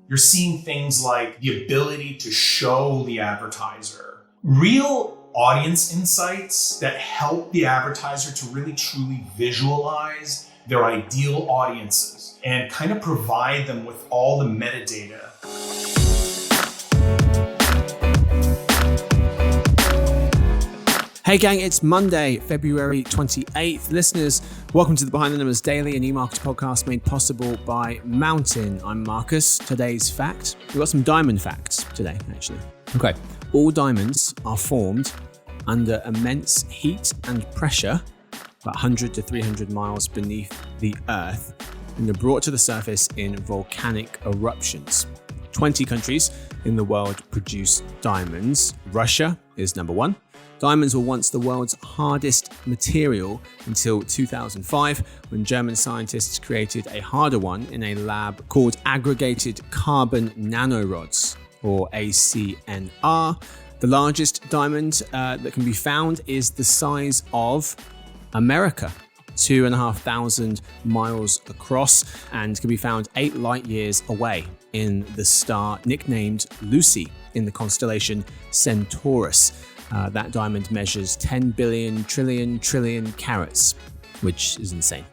You're seeing things like the ability to show the advertiser real audience insights that help the advertiser to really truly visualize their ideal audiences and kind of provide them with all the metadata. Hey gang, it's Monday, February 28th. Listeners, welcome to the Behind the Numbers Daily, an e-marketer podcast made possible by Mountain. I'm Marcus. Today's fact. We've got some diamond facts today, actually. Okay. All diamonds are formed under immense heat and pressure, about 100 to 300 miles beneath the earth, and they're brought to the surface in volcanic eruptions. 20 countries in the world produce diamonds. Russia is number one. Diamonds were once the world's hardest material until 2005, when German scientists created a harder one in a lab called aggregated carbon nanorods, or ACNR. The largest diamond that can be found is the size of America, 2,500 miles across, and can be found 8 light years away in the star nicknamed Lucy in the constellation Centaurus. That diamond measures 10 billion trillion carats, which is insane.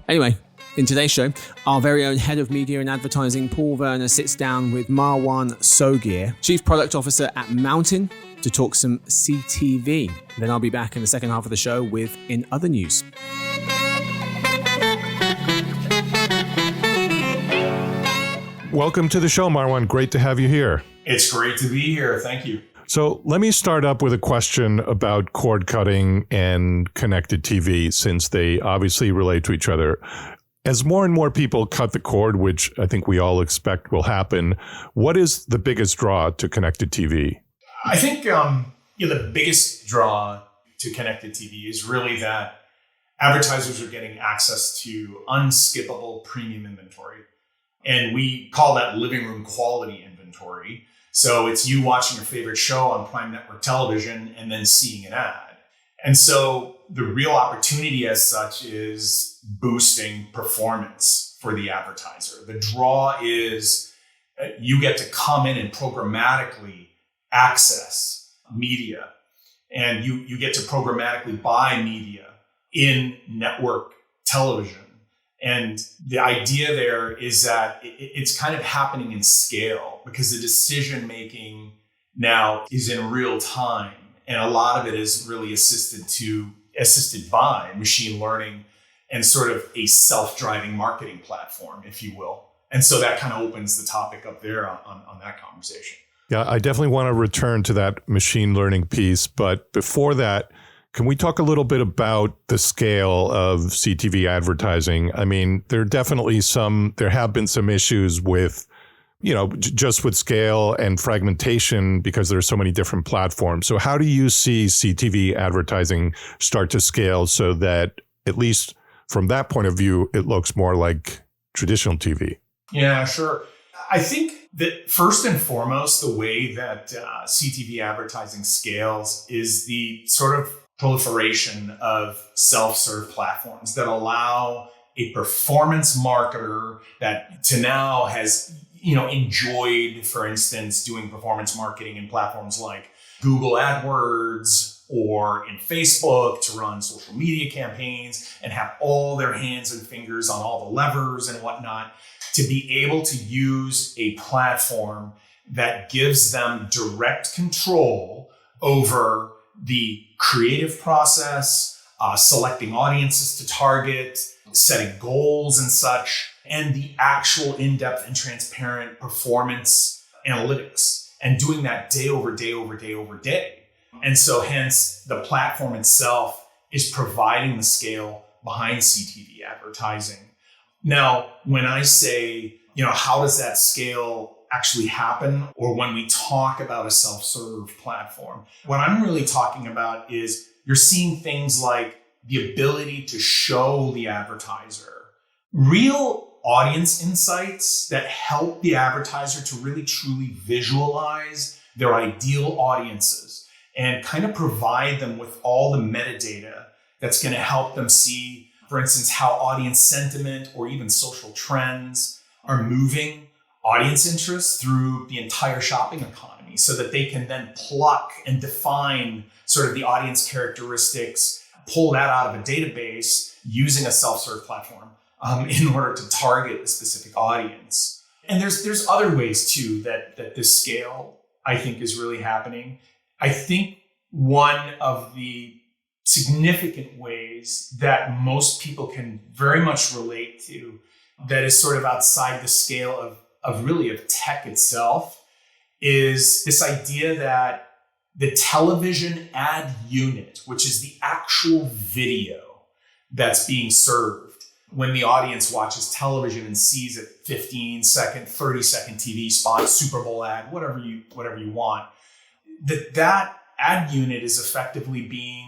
Anyway, in today's show, our very own head of media and advertising, Paul Verna, sits down with Marwan Soghaier, Chief Product Officer at Mountain, to talk some CTV. Then I'll be back in the second half of the show with In Other News. Welcome to the show, Marwan. Great to have you here. It's great to be here. Thank you. So let me start up with a question about cord cutting and connected TV, since they obviously relate to each other. As more and more people cut the cord, which I think we all expect will happen, what is the biggest draw to connected TV? I think the biggest draw to connected TV is really that advertisers are getting access to unskippable premium inventory. And we call that living room quality inventory. So it's you watching your favorite show on Prime Network television and then seeing an ad. And so the real opportunity as such is boosting performance for the advertiser. The draw is you get to come in and programmatically access media, and you get to programmatically buy media in network television. And the idea there is that it's kind of happening in scale, because the decision making now is in real time. And a lot of it is really assisted by machine learning and sort of a self-driving marketing platform, if you will. And so that kind of opens the topic up there on that conversation. Yeah, I definitely want to return to that machine learning piece. But before that, can we talk a little bit about the scale of CTV advertising? I mean, there have been some issues with, just with scale and fragmentation, because there's so many different platforms. So how do you see CTV advertising start to scale so that, at least from that point of view, it looks more like traditional TV? Yeah, sure. I think that first and foremost, the way that CTV advertising scales is the sort of proliferation of self-serve platforms that allow a performance marketer that to now has, enjoyed, for instance, doing performance marketing in platforms like Google AdWords or in Facebook to run social media campaigns and have all their hands and fingers on all the levers and whatnot, to be able to use a platform that gives them direct control over the creative process, selecting audiences to target, setting goals and such, and the actual in-depth and transparent performance analytics, and doing that day over day over day over day. And so hence the platform itself is providing the scale behind CTV advertising. Now, when I say, how does that scale actually happen, or when we talk about a self-serve platform, what I'm really talking about is you're seeing things like the ability to show the advertiser real audience insights that help the advertiser to really truly visualize their ideal audiences and kind of provide them with all the metadata that's going to help them see, for instance, how audience sentiment or even social trends are moving audience interest through the entire shopping economy so that they can then pluck and define sort of the audience characteristics, pull that out of a database using a self-serve platform in order to target a specific audience. And there's other ways too that this scale, I think, is really happening. I think one of the significant ways that most people can very much relate to that is sort of outside the scale of tech itself is this idea that the television ad unit, which is the actual video that's being served when the audience watches television and sees a 15-second, 30-second TV spot, Super Bowl ad, whatever you want, that ad unit is effectively being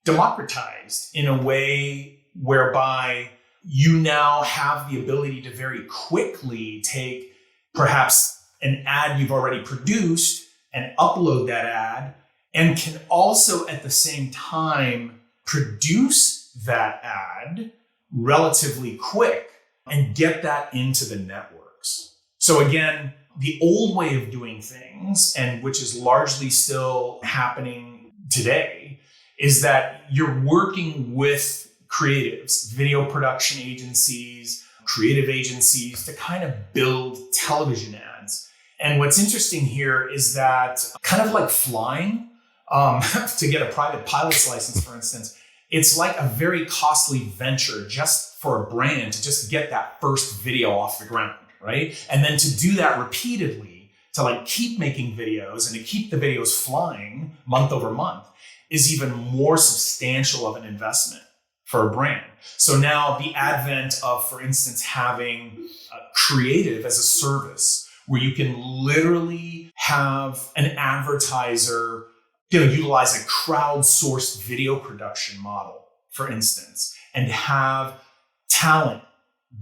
democratized in a way whereby you now have the ability to very quickly take perhaps an ad you've already produced and upload that ad, and can also at the same time produce that ad relatively quick and get that into the networks. So again, the old way of doing things, and which is largely still happening today, is that you're working with creatives, video production agencies, creative agencies to kind of build television ads. And what's interesting here is that kind of like flying, to get a private pilot's license, for instance, it's like a very costly venture just for a brand to just get that first video off the ground, right? And then to do that repeatedly, to like keep making videos and to keep the videos flying month over month is even more substantial of an investment for a brand. So now the advent of, for instance, having creative as a service where you can literally have an advertiser utilize a crowdsourced video production model, for instance, and have talent,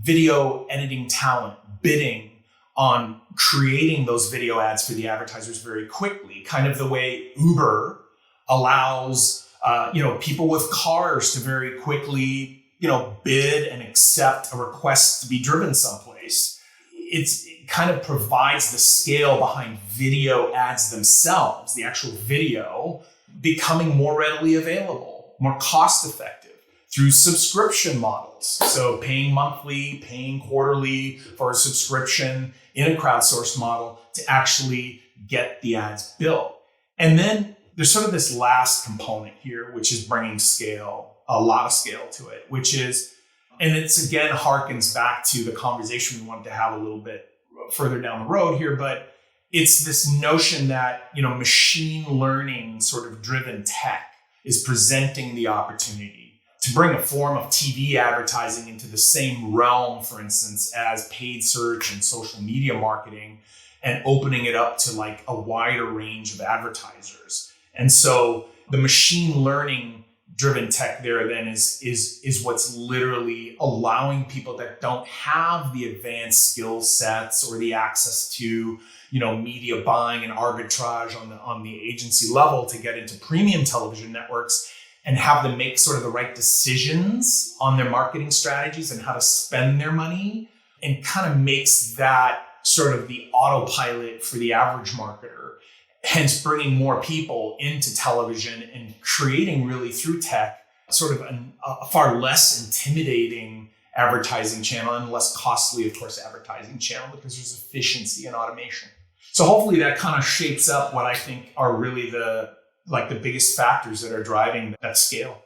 video editing talent, bidding on creating those video ads for the advertisers very quickly, kind of the way Uber allows people with cars to very quickly bid and accept a request to be driven someplace. It kind of provides the scale behind video ads themselves, the actual video becoming more readily available, more cost effective through subscription models. So paying monthly, paying quarterly for a subscription in a crowdsourced model to actually get the ads built. And then there's sort of this last component here, which is bringing scale, a lot of scale to it, which is, and it's again harkens back to the conversation we wanted to have a little bit further down the road here, but it's this notion that, machine learning sort of driven tech is presenting the opportunity to bring a form of TV advertising into the same realm, for instance, as paid search and social media marketing, and opening it up to like a wider range of advertisers. And so the machine learning driven tech there then is what's literally allowing people that don't have the advanced skill sets or the access to media buying and arbitrage on the agency level to get into premium television networks and have them make sort of the right decisions on their marketing strategies and how to spend their money, and kind of makes that sort of the autopilot for the average marketer, hence bringing more people into television and creating really through tech sort of a far less intimidating advertising channel and less costly, of course, advertising channel, because there's efficiency and automation. So hopefully that kind of shapes up what I think are really the biggest factors that are driving that scale.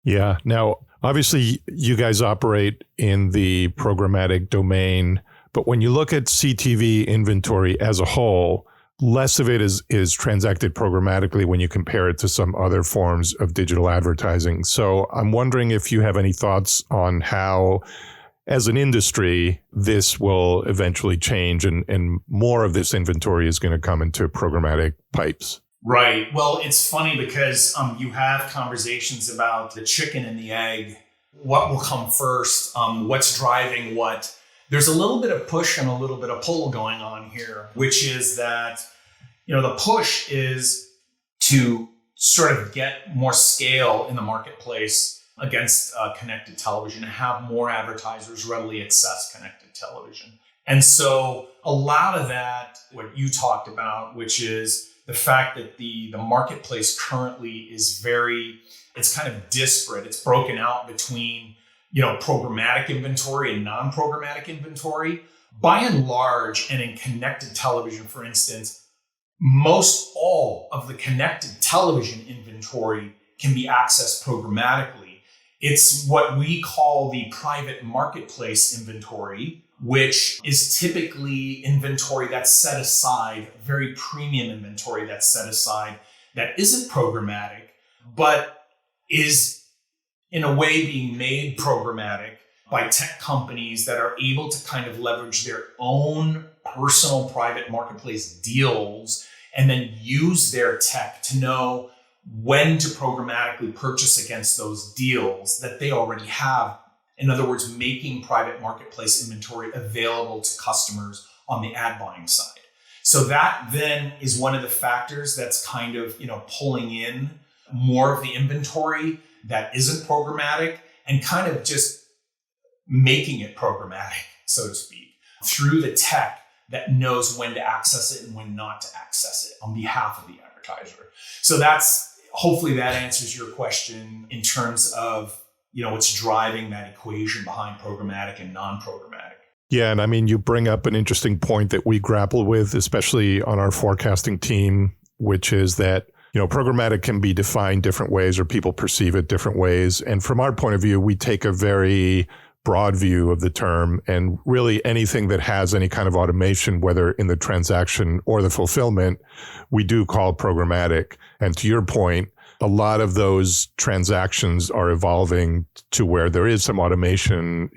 Yeah. Now, obviously, you guys operate in the programmatic domain, but when you look at CTV inventory as a whole, less of it is transacted programmatically when you compare it to some other forms of digital advertising. So I'm wondering if you have any thoughts on how, as an industry, this will eventually change and more of this inventory is going to come into programmatic pipes. Right. Well, it's funny because you have conversations about the chicken and the egg, what will come first, what's driving what. There's a little bit of push and a little bit of pull going on here, which is that, the push is to sort of get more scale in the marketplace against connected television and have more advertisers readily access connected television. And so a lot of that, what you talked about, which is the fact that the marketplace currently is it's kind of disparate. It's broken out between, programmatic inventory and non-programmatic inventory. By and large, and in connected television, for instance, most all of the connected television inventory can be accessed programmatically. It's what we call the private marketplace inventory, which is typically inventory that's set aside, very premium inventory that's set aside, that isn't programmatic, but is in a way being made programmatic by tech companies that are able to kind of leverage their own personal private marketplace deals and then use their tech to know when to programmatically purchase against those deals that they already have. In other words, making private marketplace inventory available to customers on the ad buying side. So that then is one of the factors that's kind of, pulling in more of the inventory that isn't programmatic and kind of just making it programmatic, so to speak, through the tech that knows when to access it and when not to access it on behalf of the advertiser. So hopefully that answers your question in terms of, what's driving that equation behind programmatic and non-programmatic. Yeah, and I mean, you bring up an interesting point that we grapple with, especially on our forecasting team, which is that programmatic can be defined different ways or people perceive it different ways. And from our point of view, we take a very broad view of the term, and really anything that has any kind of automation, whether in the transaction or the fulfillment, we do call programmatic. And to your point, a lot of those transactions are evolving to where there is some automation,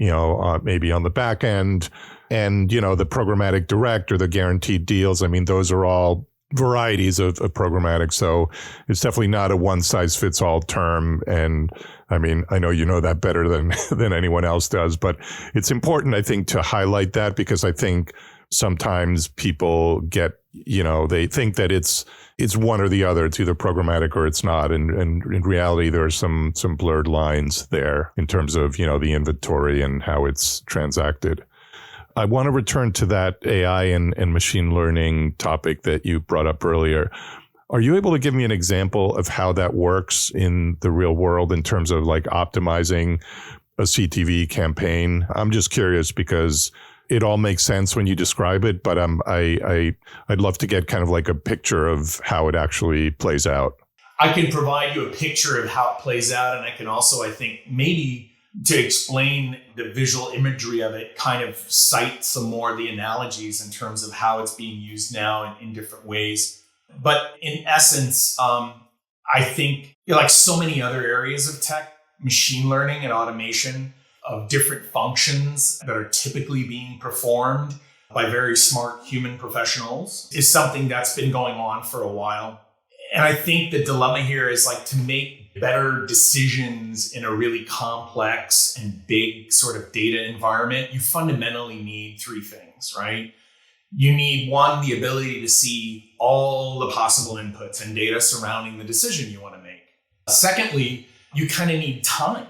maybe on the back end, and, the programmatic direct or the guaranteed deals. I mean, those are all varieties of programmatic. So it's definitely not a one size fits all term. And I mean, I know you know that better than anyone else does, but it's important, I think, to highlight that, because I think sometimes people get, they think that it's one or the other. It's either programmatic or it's not. And in reality, there are some blurred lines there in terms of, the inventory and how it's transacted. I want to return to that AI and machine learning topic that you brought up earlier. Are you able to give me an example of how that works in the real world in terms of like optimizing a CTV campaign? I'm just curious because it all makes sense when you describe it, but I'd love to get kind of like a picture of how it actually plays out. I can provide you a picture of how it plays out, and I can also, I think, maybe to explain the visual imagery of it, kind of cite some more of the analogies in terms of how it's being used now in different ways. But in essence, I think, like so many other areas of tech, machine learning and automation of different functions that are typically being performed by very smart human professionals is something that's been going on for a while. And I think the dilemma here is like to make better decisions in a really complex and big sort of data environment, you fundamentally need three things, right? You need, one, the ability to see all the possible inputs and data surrounding the decision you want to make. Secondly, you kind of need time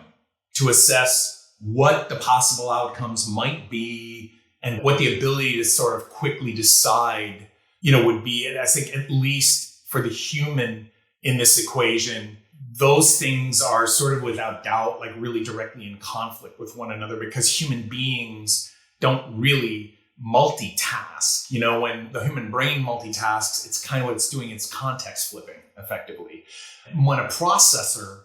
to assess what the possible outcomes might be and what the ability to sort of quickly decide, would be. And I think at least for the human in this equation, those things are sort of without doubt, like really directly in conflict with one another, because human beings don't really multitask. When the human brain multitasks, it's kind of what it's doing. It's context flipping effectively. When a processor,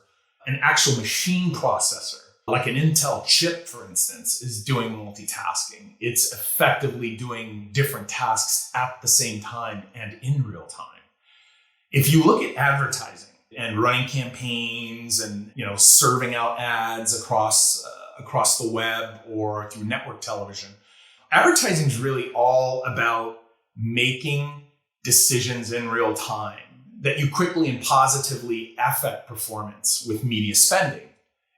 an actual machine processor, like an Intel chip, for instance, is doing multitasking, it's effectively doing different tasks at the same time and in real time. If you look at advertising and running campaigns and, serving out ads across the web or through network television, advertising is really all about making decisions in real time that you quickly and positively affect performance with media spending,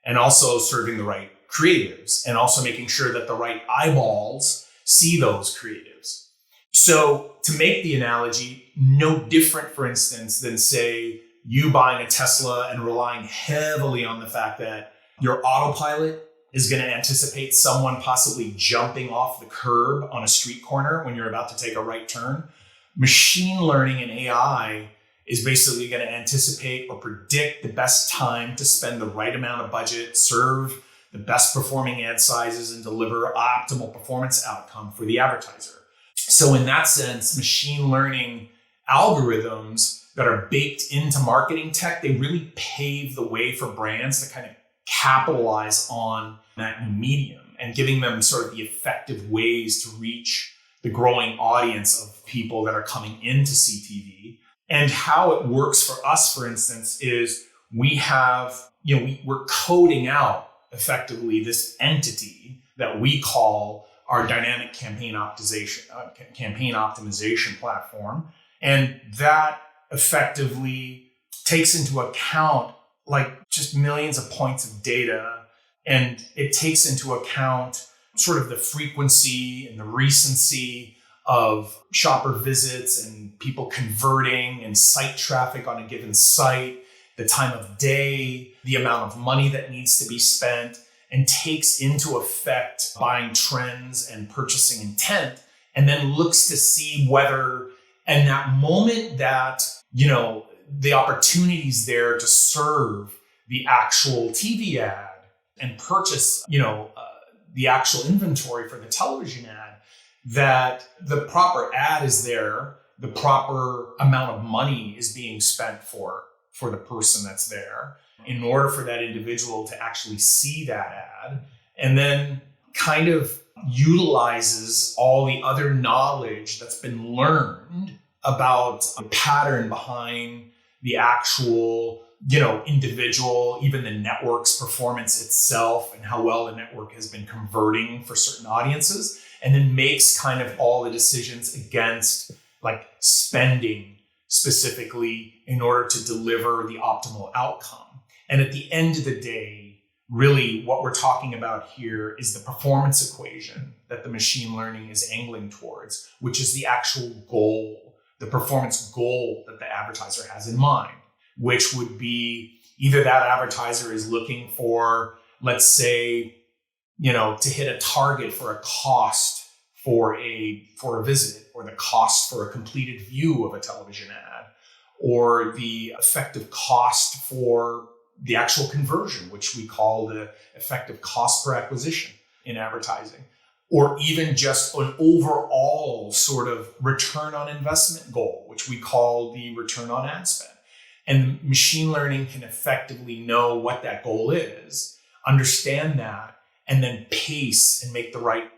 and also serving the right creatives and also making sure that the right eyeballs see those creatives. So to make the analogy, no different, for instance, than say you buying a Tesla and relying heavily on the fact that your autopilot is going to anticipate someone possibly jumping off the curb on a street corner when you're about to take a right turn. Machine learning and AI is basically going to anticipate or predict the best time to spend the right amount of budget, serve the best performing ad sizes, and deliver optimal performance outcome for the advertiser. So in that sense, machine learning algorithms that are baked into marketing tech, they really pave the way for brands to kind of capitalize on that new medium and giving them sort of the effective ways to reach the growing audience of people that are coming into CTV. And how it works for us, for instance, is we have, we're coding out effectively this entity that we call our dynamic campaign optimization platform. And that effectively takes into account like just millions of points of data. And it takes into account sort of the frequency and the recency of shopper visits and people converting and site traffic on a given site, the time of day, the amount of money that needs to be spent, and takes into effect buying trends and purchasing intent, and then looks to see whether in that moment that, the opportunities there to serve the actual TV ad and purchase, the actual inventory for the television ad, that the proper ad is there, the proper amount of money is being spent for the person that's there in order for that individual to actually see that ad, and then kind of utilizes all the other knowledge that's been learned about the pattern behind the actual, individual, even the network's performance itself and how well the network has been converting for certain audiences, and then makes kind of all the decisions against like spending specifically in order to deliver the optimal outcome. And at the end of the day, really what we're talking about here is the performance equation that the machine learning is angling towards, which is the actual goal, the performance goal that the advertiser has in mind, which would be either that advertiser is looking for, let's say, to hit a target for a cost for a visit, or the cost for a completed view of a television ad, or the effective cost for the actual conversion, which we call the effective cost per acquisition in advertising, or even just an overall sort of return on investment goal, which we call the return on ad spend. And machine learning can effectively know what that goal is, understand that, and then pace and make the right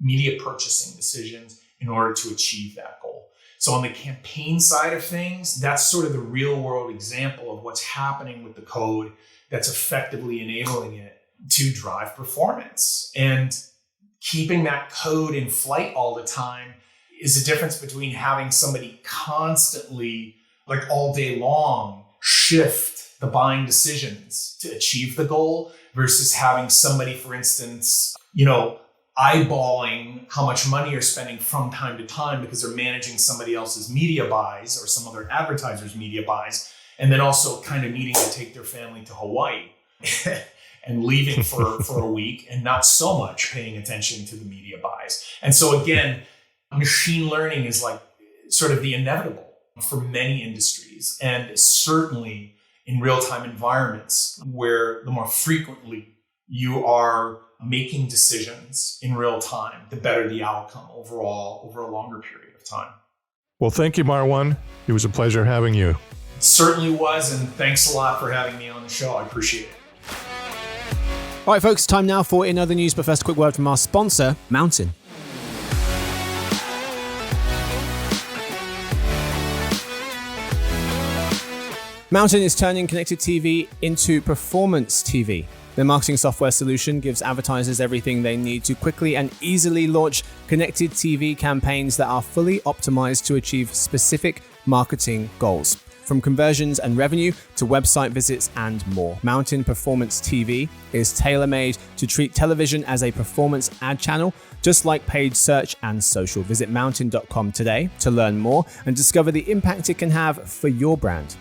media purchasing decisions in order to achieve that goal. So on the campaign side of things, that's sort of the real world example of what's happening with the code that's effectively enabling it to drive performance. And keeping that code in flight all the time is the difference between having somebody constantly, like all day long, shift the buying decisions to achieve the goal versus having somebody, for instance, eyeballing how much money you're spending from time to time because they're managing somebody else's media buys or some other advertiser's media buys, and then also kind of needing to take their family to Hawaii and leaving for a week and not so much paying attention to the media buys. And so again, machine learning is like sort of the inevitable for many industries, and certainly in real-time environments where the more frequently you are making decisions in real time, the better the outcome overall over a longer period of time. Well, thank you, Marwan. It was a pleasure having you. It certainly was, and thanks a lot for having me on the show. I appreciate it. All right, folks, time now for In Other News, but first a quick word from our sponsor, Mountain. Mountain is turning connected TV into performance TV. Their marketing software solution gives advertisers everything they need to quickly and easily launch connected TV campaigns that are fully optimized to achieve specific marketing goals. From conversions and revenue to website visits and more, Mountain Performance TV is tailor-made to treat television as a performance ad channel, just like paid search and social. Visit mountain.com today to learn more and discover the impact it can have for your brand.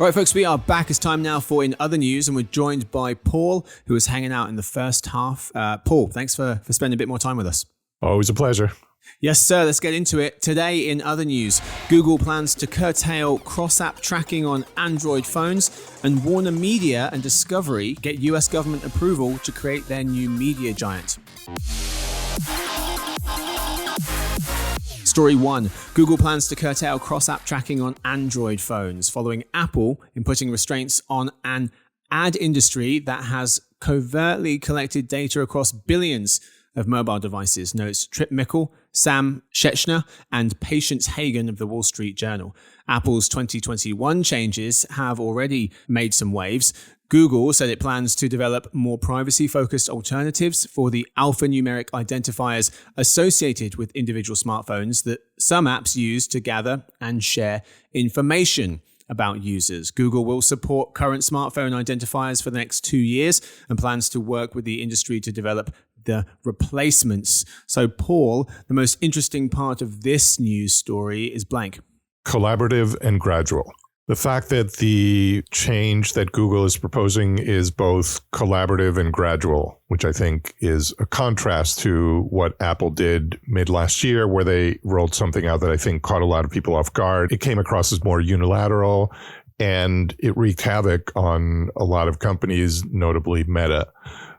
All right, folks, we are back. It's time now for In Other News, and we're joined by Paul, who was hanging out in the first half. Paul, thanks for spending a bit more time with us. Always a pleasure. Yes, sir. Let's get into it. Today in Other News, Google plans to curtail cross-app tracking on Android phones, and WarnerMedia and Discovery get US government approval to create their new media giant. Story 1. Google plans to curtail cross-app tracking on Android phones following Apple imposing restraints on an ad industry that has covertly collected data across billions of mobile devices, notes Trip Mickle, Sam Schechner, and Patience Hagan of the Wall Street Journal. Apple's 2021 changes have already made some waves. Google said it plans to develop more privacy-focused alternatives for the alphanumeric identifiers associated with individual smartphones that some apps use to gather and share information about users. Google will support current smartphone identifiers for the next 2 years and plans to work with the industry to develop the replacements. So, Paul, the most interesting part of this news story is blank. Collaborative and gradual. The fact that the change that Google is proposing is both collaborative and gradual, which I think is a contrast to what Apple did mid last year, where they rolled something out that I think caught a lot of people off guard. It came across as more unilateral, and it wreaked havoc on a lot of companies, notably Meta.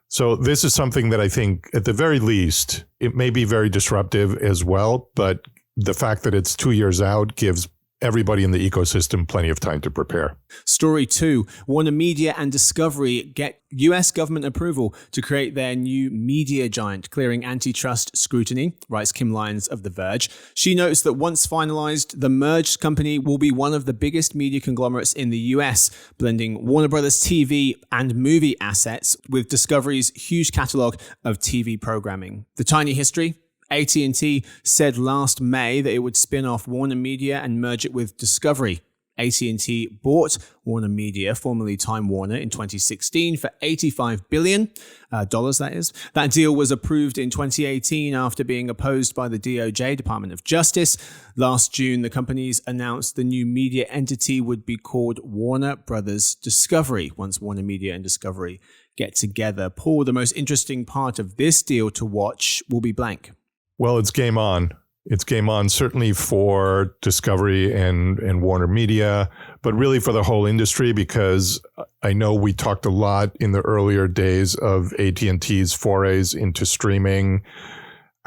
So this is something that I think, at the very least, it may be very disruptive as well, but the fact that it's 2 years out gives everybody in the ecosystem plenty of time to prepare. Story 2. WarnerMedia and Discovery get US government approval to create their new media giant, clearing antitrust scrutiny, writes Kim Lyons of The Verge. She notes that once finalized, the merged company will be one of the biggest media conglomerates in the US, blending Warner Brothers TV and movie assets with Discovery's huge catalog of TV programming. The tiny history: AT&T said last May that it would spin off WarnerMedia and merge it with Discovery. AT&T bought WarnerMedia, formerly Time Warner, in 2016 for $85 billion, that is. That deal was approved in 2018 after being opposed by the DOJ, Department of Justice. Last June, the companies announced the new media entity would be called Warner Brothers Discovery, once WarnerMedia and Discovery get together. Paul, the most interesting part of this deal to watch will be blank. Well, it's game on. It's game on, certainly for Discovery and WarnerMedia, but really for the whole industry, because I know we talked a lot in the earlier days of AT&T's forays into streaming,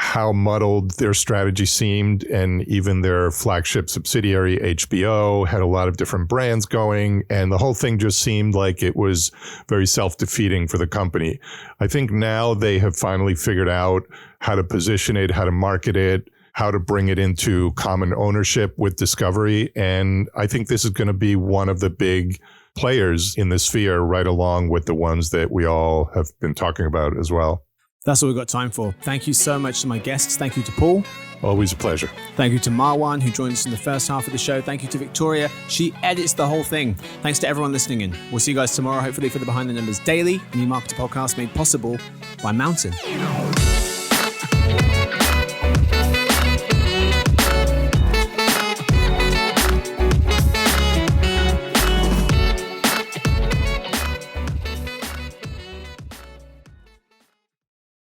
how muddled their strategy seemed, and even their flagship subsidiary, HBO, had a lot of different brands going, and the whole thing just seemed like it was very self-defeating for the company. I think now they have finally figured out how to position it, how to market it, how to bring it into common ownership with Discovery. And I think this is going to be one of the big players in the sphere, right along with the ones that we all have been talking about as well. That's all we've got time for. Thank you so much to my guests. Thank you to Paul. Always a pleasure. Thank you to Marwan, who joined us in the first half of the show. Thank you to Victoria. She edits the whole thing. Thanks to everyone listening in. We'll see you guys tomorrow, hopefully, for the Behind the Numbers Daily, an e-marketer podcast made possible by Mountain.